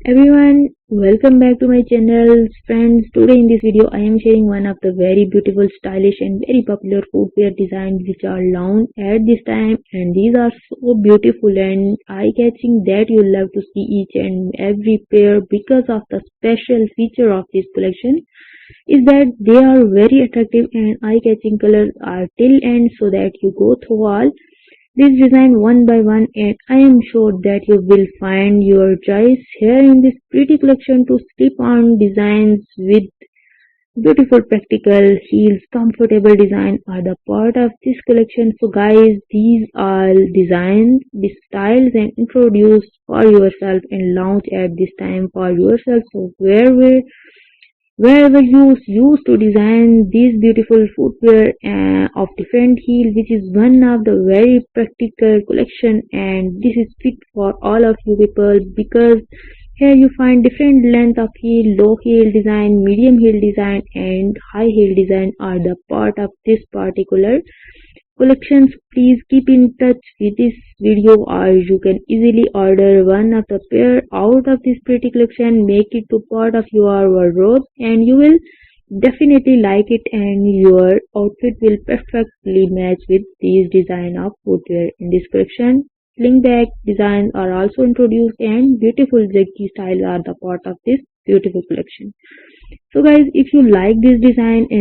Everyone, welcome back to my channel. Friends, today in this video I am sharing one of the very beautiful, stylish and very popular footwear designs which are launched at this time, and these are so beautiful and eye-catching that you love to see each and every pair because of the special feature of this collection is that they are very attractive and eye-catching. Colors are till end so that you go through all this design one by one, and I am sure that you will find your choice here in this pretty collection to slip on designs with beautiful practical heels. Comfortable design are the part of this collection. So guys, these are designs, the styles and introduced for yourself and launched at this time for yourself. So wherever you used to design these beautiful footwear of different heel, which is one of the very practical collection, and this is fit for all of you people because here you find different length of heel, low heel design, medium heel design and high heel design are the part of this particular collections. Please keep in touch with this video or you can easily order one of the pair out of this pretty collection, make it to part of your wardrobe and you will definitely like it and your outfit will perfectly match with these design of footwear. In this collection, sling back designs are also introduced and beautiful zigzag styles are the part of this beautiful collection. So guys, if you like this design and